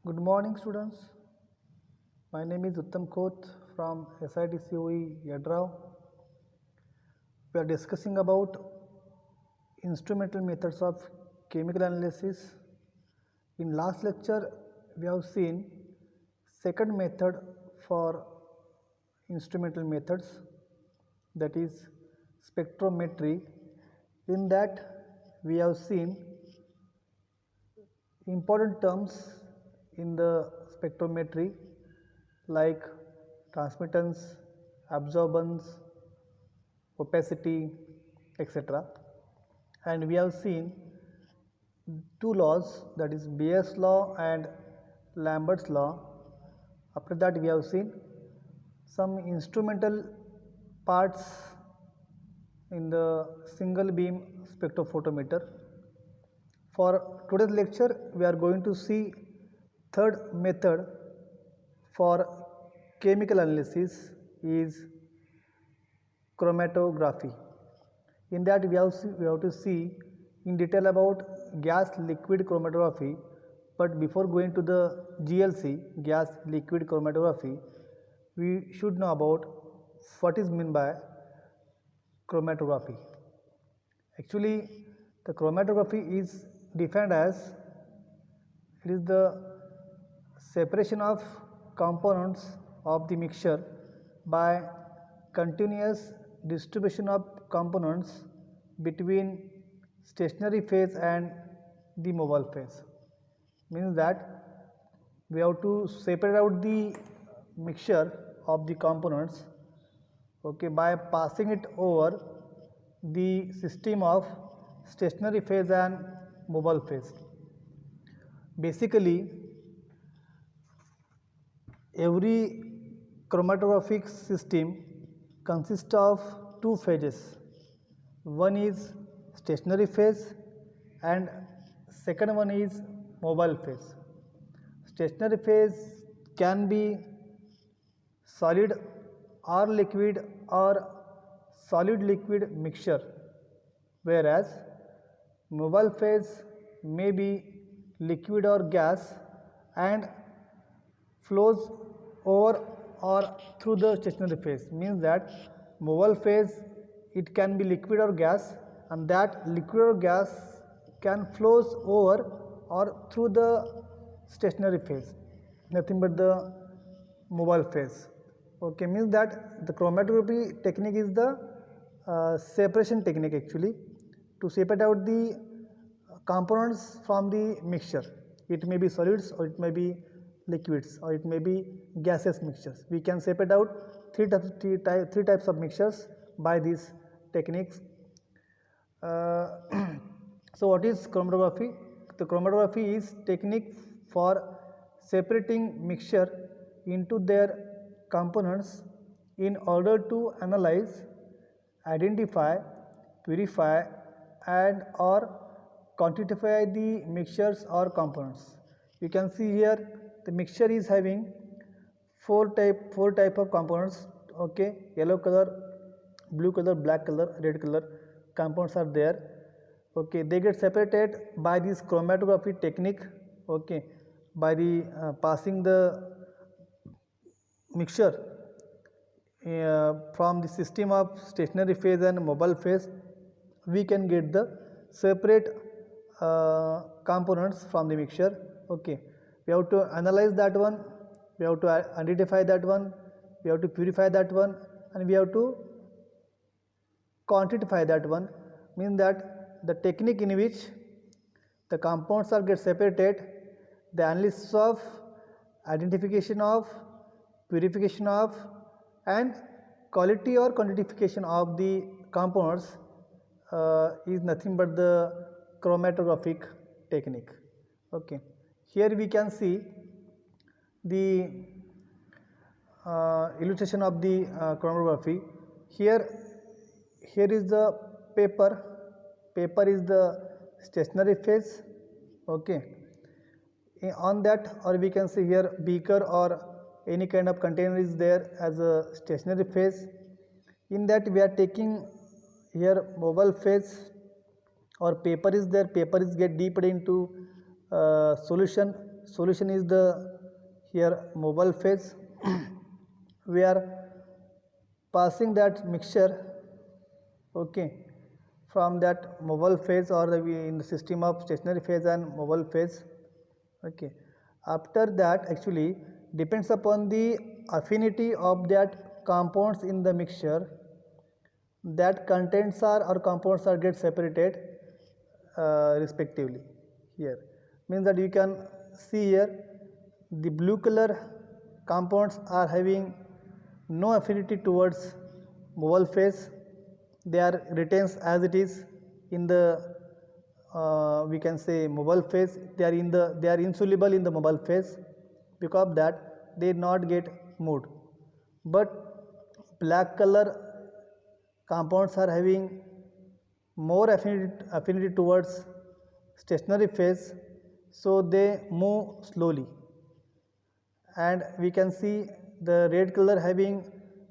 Good morning, students. My name is Uttam Khoth from SIT COE Yadrao. We are discussing about instrumental methods of chemical analysis. In last lecture, we have seen second method for instrumental methods, that is spectrometry. In that, we have seen important terms in the spectrometry like transmittance, absorbance, opacity, etc. And we have seen two laws, that is Bayes law and Lambert's law. After that, we have seen some instrumental parts in the single beam spectrophotometer. For today's lecture, we are going to see third method for chemical analysis is chromatography. In that, we have to see in detail about gas liquid chromatography. But before going to the GLC, gas liquid chromatography, we should know about what is meant by chromatography. Actually, the chromatography is defined as it is the separation of components of the mixture by continuous distribution of components between stationary phase and the mobile phase. Means that we have to separate out the mixture of the components, okay, by passing it over the system of stationary phase and mobile phase. Basically, every chromatographic system consists of two phases. One is stationary phase and second one is mobile phase. Stationary phase can be solid or liquid or solid liquid mixture, whereas mobile phase may be liquid or gas and flows over or through the stationary phase. Means that mobile phase, it can be liquid or gas, and that liquid or gas can flows over or through the stationary phase, nothing but the mobile phase. Okay, means that the chromatography technique is the separation technique actually, to separate out the components from the mixture. It may be solids or it may be liquids or it may be gaseous mixtures. We can separate out three types of mixtures by these techniques. So what is chromatography? The chromatography is technique for separating mixture into their components in order to analyze, identify, purify and or quantify the mixtures or components. You can see here the mixture is having four type of components, okay, yellow color, blue color, black color, red color components are there. Okay, they get separated by this chromatography technique, okay, by the passing the mixture from the system of stationary phase and mobile phase. We can get the separate components from the mixture. Okay, we have to analyze that one, we have to identify that one, we have to purify that one, and we have to quantify that one. Means that the technique in which the compounds are get separated, the analysis of, identification of, purification of and quality or quantification of the compounds is nothing but the chromatographic technique. Okay, here we can see the illustration of the chromatography. Here is the paper is the stationary phase, okay. On that, or we can see here beaker or any kind of container is there as a stationary phase. In that we are taking here mobile phase, or paper is there, paper is get dipped into solution solution is the here mobile phase. We are passing that mixture, okay, from that mobile phase, or in the system of stationary phase and mobile phase, okay. After that, actually depends upon the affinity of that compounds in the mixture, that contents are or compounds are get separated respectively. Here means that you can see here the blue color compounds are having no affinity towards mobile phase, they are retains as it is in the we can say mobile phase, they are insoluble in the mobile phase, because of that they not get moved. But black color compounds are having more affinity towards stationary phase, so they move slowly. And we can see the red color having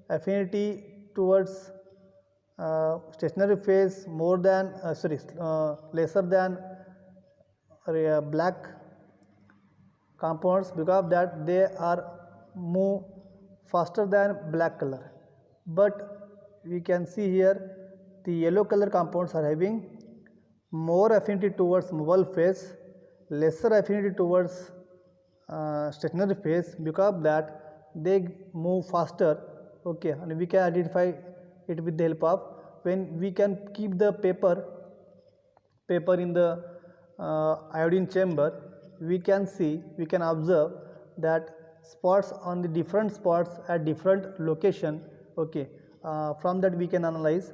affinity towards stationary phase more than lesser than black compounds, because of that they are move faster than black color. But we can see here the yellow color compounds are having more affinity towards mobile phase, lesser affinity towards stationary phase, because of that they move faster, okay. And we can identify it with the help of, when we can keep the paper in the iodine chamber, we can observe that spots on the different spots at different location, okay. From that we can analyze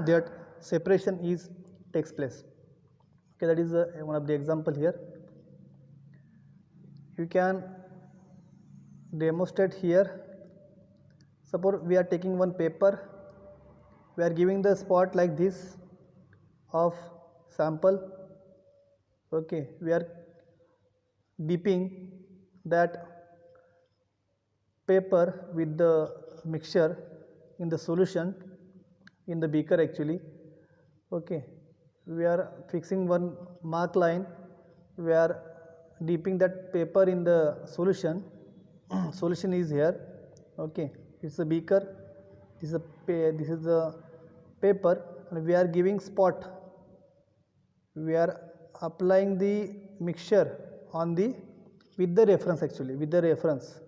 that separation is takes place, okay. That is one of the example here. You can demonstrate here. Suppose we are taking one paper, we are giving the spot like this of sample, okay. We are dipping that paper with the mixture in the solution in the beaker actually, okay. We are fixing one mark line, we are dipping that paper in the solution. Solution is here, okay. It's a beaker, this is the paper, and we are giving spot, we are applying the mixture on the with the reference actually, with the reference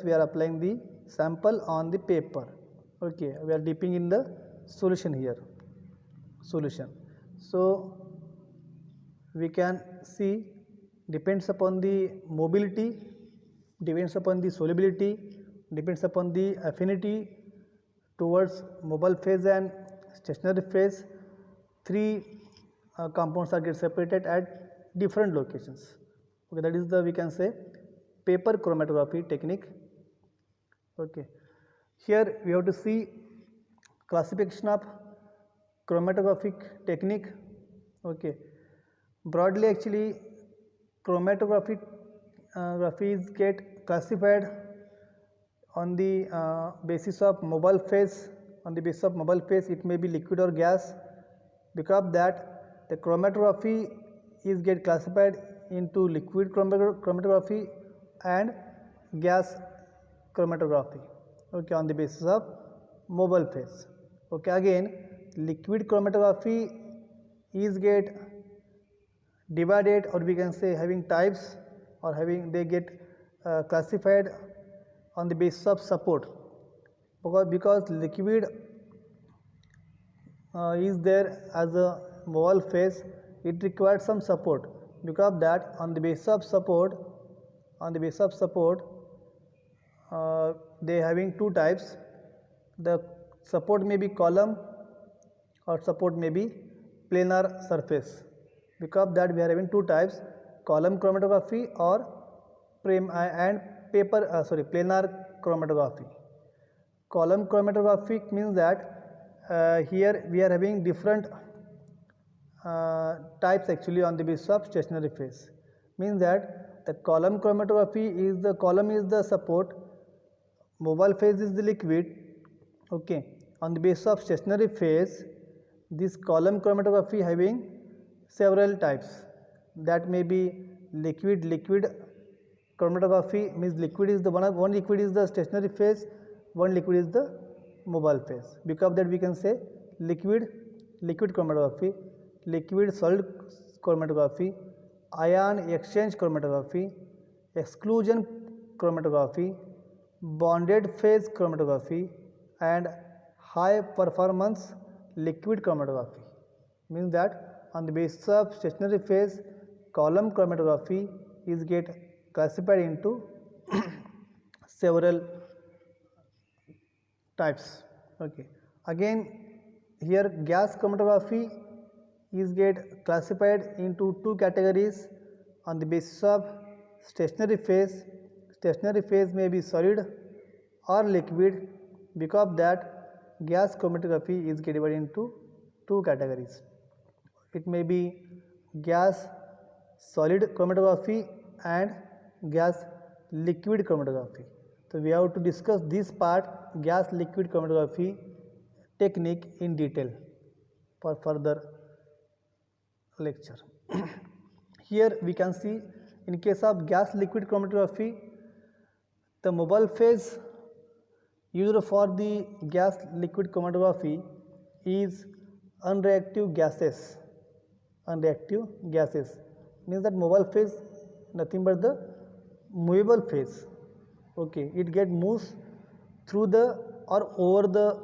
we are applying the sample on the paper, okay. We are dipping in the solution here, solution. So we can see depends upon the mobility, depends upon the solubility, depends upon the affinity towards mobile phase and stationary phase, three compounds are get separated at different locations, okay. That is the, we can say, paper chromatography technique, okay. Here we have to see classification of chromatographic technique, okay. Broadly actually chromatography graphies get classified on the basis of mobile phase. On the basis of mobile phase, it may be liquid or gas, because of that the chromatography is get classified into liquid chromatography and gas chromatography, okay, on the basis of mobile phase, okay. Again liquid chromatography is get divided, or we can say having types, or having they get classified on the basis of support, because liquid is there as a mobile phase, it requires some support, because of that on the basis of support, they having two types, the support may be column or support may be planar surface, because of that we are having two types, column chromatography or planar chromatography. Column chromatography means that here we are having different types actually on the basis of stationary phase, means that the column chromatography is the column is the support, mobile phase is the liquid, okay. On the basis of stationary phase, this column chromatography having several types, that may be liquid chromatography means liquid is the one liquid is the stationary phase, one liquid is the mobile phase. Because of that we can say liquid chromatography, liquid solid chromatography, ion exchange chromatography, exclusion chromatography, bonded phase chromatography, and high performance liquid chromatography. Means that on the basis of stationary phase, column chromatography is get classified into several types. Okay. Again, here gas chromatography is get classified into two categories on the basis of stationary phase. Stationary phase may be solid or liquid. Because of that, gas chromatography is get divided into two categories. It may be gas solid chromatography and gas liquid chromatography. So we have to discuss this part, gas liquid chromatography technique in detail for further lecture. Here we can see in case of gas liquid chromatography, the mobile phase used for the gas liquid chromatography is unreactive gases. Unreactive gases means that mobile phase nothing but the movable phase. Okay, it get moves through the or over the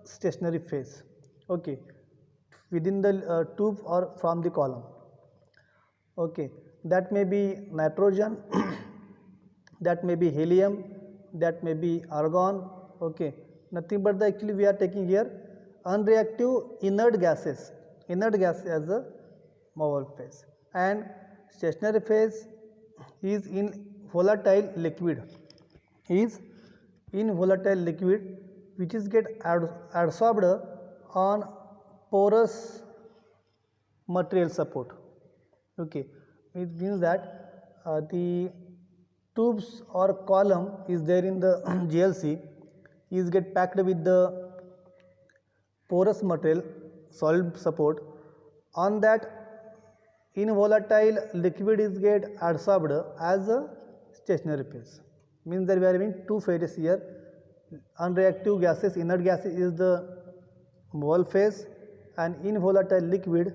stationary phase. Okay, within the tube or from the column. Okay, that may be nitrogen, that may be helium, that may be argon. Okay, nothing but the actually we are taking here unreactive inert gases as a mobile phase, and stationary phase is in volatile liquid which is get adsorbed on porous material support. Okay, it means that the tubes or column is there in the GLC is get packed with the porous material solid support. On that involatile liquid is get adsorbed as a stationary phase. Means that we are having two phases here. Unreactive gases, inert gases is the mobile phase, and involatile liquid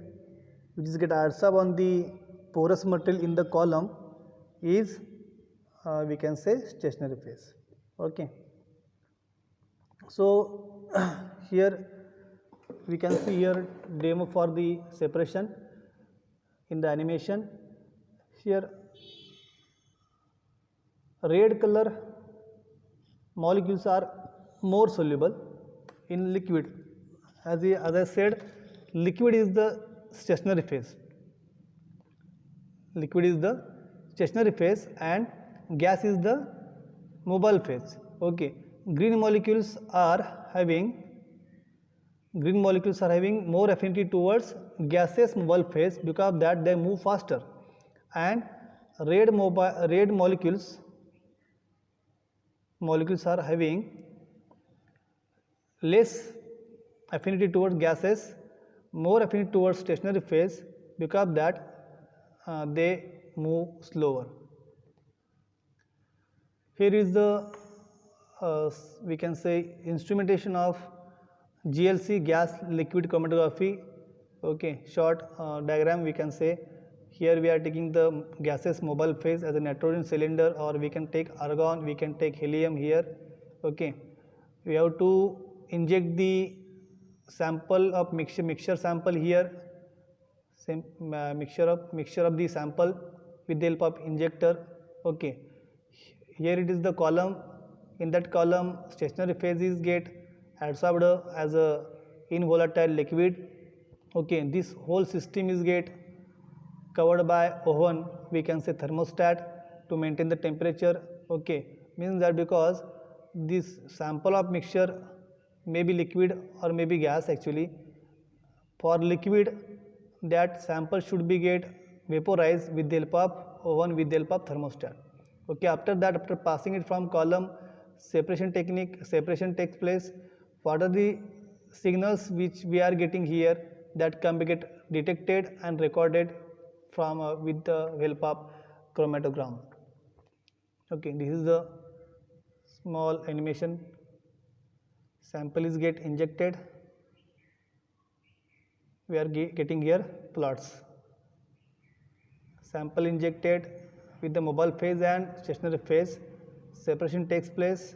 which is get adsorbed on the porous material in the column is we can say stationary phase. Okay. So here we can see here demo for the separation in the animation. Here red color molecules are more soluble in liquid. As I said, liquid is the stationary phase. Liquid is the stationary phase and gas is the mobile phase. Okay, green molecules are having more affinity towards gaseous mobile phase. Because of that they move faster, and red molecules are having less affinity towards gases, more affinity towards stationary phase. Because of that they move slower. Here is the we can say instrumentation of GLC gas liquid chromatography. Okay, short diagram we can say. Here we are taking the gases mobile phase as a nitrogen cylinder, or we can take argon, we can take helium here. Okay, we have to inject the sample of mixture sample here. Same mixture of the sample with the help of injector. Okay, here it is the column. In that column stationary phase is get adsorbed as a involatile liquid. Okay, this whole system is get covered by oven, we can say thermostat, to maintain the temperature. Okay, means that because this sample of mixture may be liquid or may be gas actually. For liquid, that sample should be get vaporized with the help of oven, with the help of thermostat. Okay, after that, after passing it from column, separation takes place. What are the signals which we are getting here that can be get detected and recorded from with the help of chromatogram. Okay, this is the small animation. Sample is get injected. We are getting here plots. Sample injected with the mobile phase and stationary phase. Separation takes place,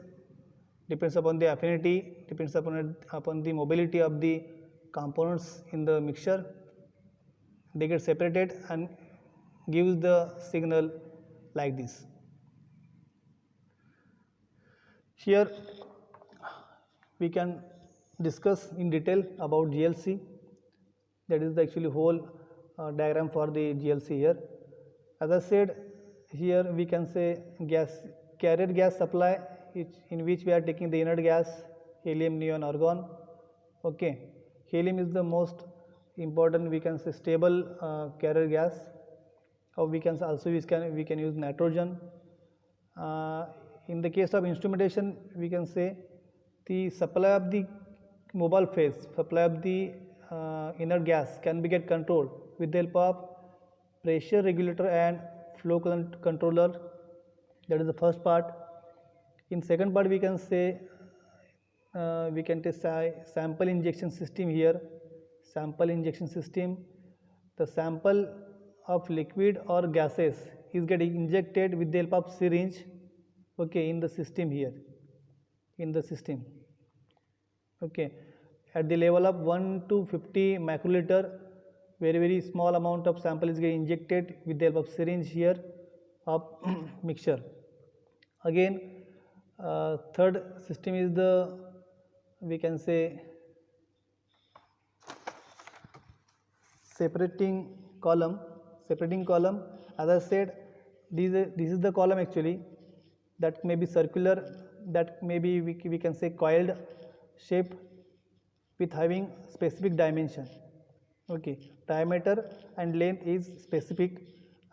depends upon the affinity, depends upon the mobility of the components in the mixture. They get separated and gives the signal like this. Here we can discuss in detail about GLC. That is the actually whole diagram for the GLC here. As I said, here we can say carrier gas supply, in which we are taking the inert gas, helium, neon, argon. Okay, helium is the most important, we can say, stable carrier gas. Or we can also we can use nitrogen. In the case of instrumentation, we can say the supply of the mobile phase, supply of the inert gas can be get controlled with the help of pressure regulator and flow controller. That is the first part. In second part, we can say we can take sample injection system here. Sample injection system, the sample of liquid or gases is getting injected with the help of syringe. Okay, in the system here, in the system. Okay, at the level of 1 to 50 microliter, very small amount of sample is getting injected with the help of syringe here of mixture. Again, third system is the, we can say, separating column. As I said, this is the column actually, that may be circular, that may be we can say coiled shape with having specific dimension. Okay, diameter and length is specific,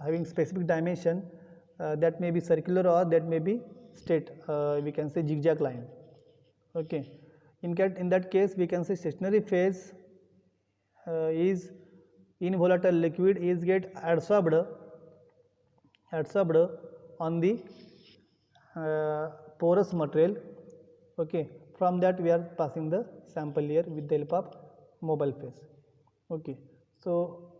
having specific dimension, that may be circular or that may be straight, we can say zigzag line. Okay, in that case we can say stationary phase is in volatile liquid is get adsorbed on the porous material. Okay, from that we are passing the sample here with the help of mobile phase. Okay, so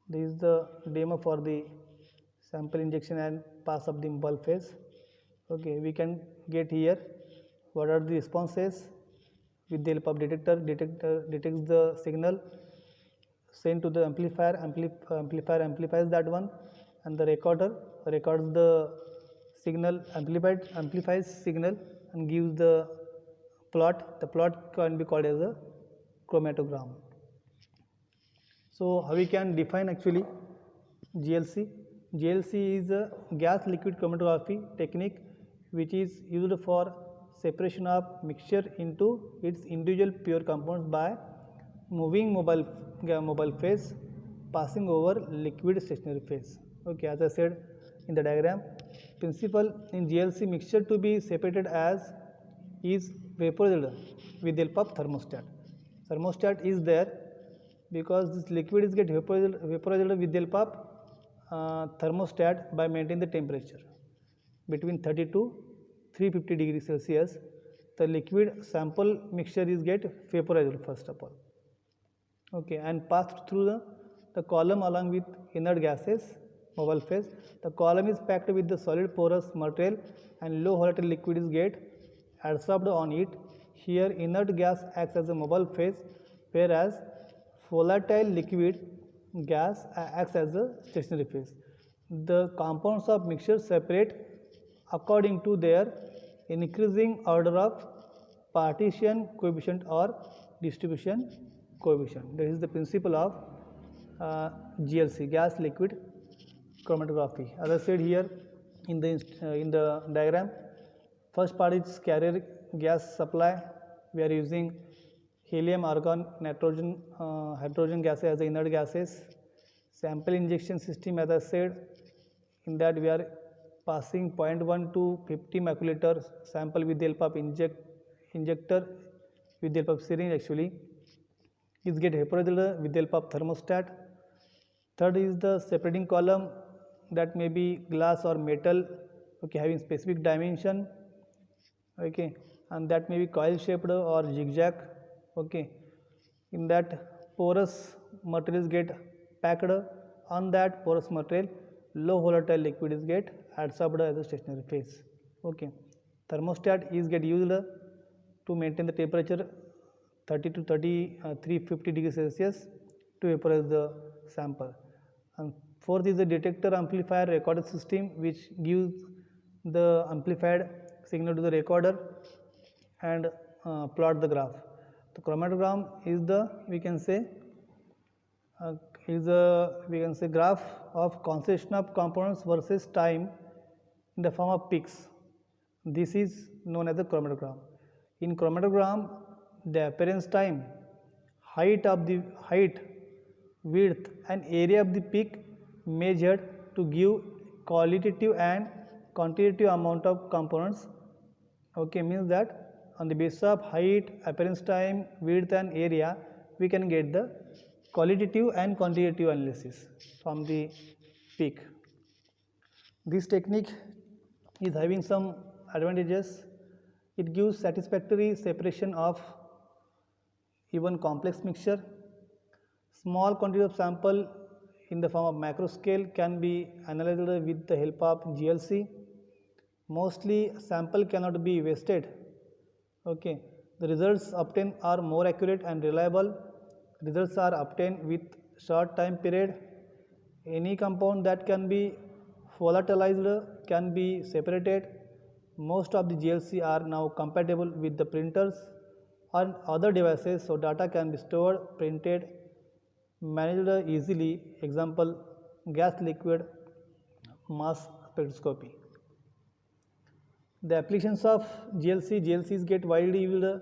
this is the demo for the sample injection and pass of the mobile phase. Okay, we can get here what are the responses with the help of detector detects the signal, sent to the amplifier amplifies that one, and the recorder records the signal, amplifies signal and gives the plot. The plot can be called as a chromatogram. So how we can define actually GLC? GLC is a gas liquid chromatography technique which is used for separation of mixture into its individual pure compounds by moving mobile phase passing over liquid stationary phase. Okay, as I said in the diagram, principle in GLC, mixture to be separated as is vaporized with the help of thermostat. Thermostat is there because this liquid is get vaporized with the help of thermostat by maintaining the temperature between 30 to 350 degrees Celsius. The liquid sample mixture is get vaporized first of all. Okay, and passed through the column along with inert gases, mobile phase. The column is packed with the solid porous material and low volatile liquid is get adsorbed on it. Here inert gas acts as a mobile phase, whereas volatile liquid gas acts as a stationary phase. The compounds of mixture separate according to their increasing order of partition coefficient or distribution coefficient. That is the principle of GLC, gas liquid chromatography. As I said here in the diagram, first part is carrier gas supply. We are using helium, argon, nitrogen, hydrogen gases as the inert gases. Sample injection system, as I said, in that we are passing 0.1 to 50 microliter sample with the help of injector with the help of syringe actually. It get vaporized with the help of thermostat. Third is the separating column, that may be glass or metal, okay, having specific dimension, okay, and that may be coil shaped or zigzag, okay. In that, porous materials get packed. On that porous material, low volatile liquid is get adsorbed as a stationary phase, okay. Thermostat is get used to maintain the temperature 30 to 350 degrees Celsius to vaporize the sample. And fourth is the detector amplifier recorder system, which gives the amplified signal to the recorder and plot the graph. The chromatogram is the, we can say graph of concentration of components versus time in the form of peaks. This is known as the chromatogram. In chromatogram, the appearance time, height, width and area of the peak measured to give qualitative and quantitative amount of components, okay, means that on the basis of height, appearance time, width and area, we can get the qualitative and quantitative analysis from the peak. This technique is having some advantages. It gives satisfactory separation of even complex mixture. Small quantity of sample in the form of macro scale can be analyzed with the help of GLC. Mostly sample cannot be wasted, okay. The results obtained are more accurate and reliable. Results are obtained with short time period. Any compound that can be volatilized can be separated. Most of the GLC are now compatible with the printers and other devices, so data can be stored, printed, managed easily. Example, gas liquid mass spectroscopy. The applications of GLCs get widely used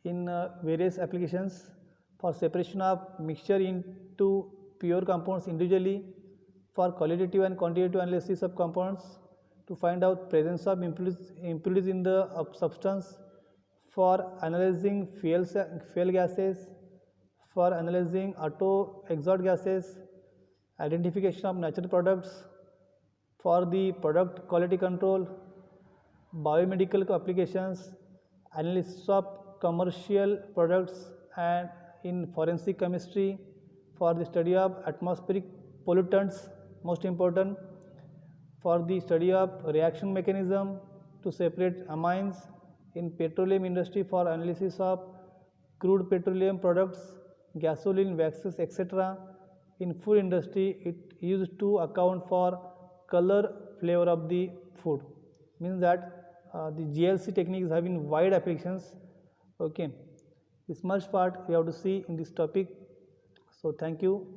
in various applications for separation of mixture into pure compounds individually, for qualitative and quantitative analysis of compounds, to find out presence of impurities in the substance, for analyzing fuel gases, for analyzing auto exhaust gases, identification of natural products, for the product quality control, biomedical applications, analysis of commercial products, and in forensic chemistry for the study of atmospheric pollutants, most important, for the study of reaction mechanism to separate amines, in petroleum industry for analysis of crude petroleum products, gasoline, waxes, etc. In food industry, it used to account for color, flavor of the food. Means that the GLC technique is having wide applications, okay. This much part we have to see in this topic. So thank you.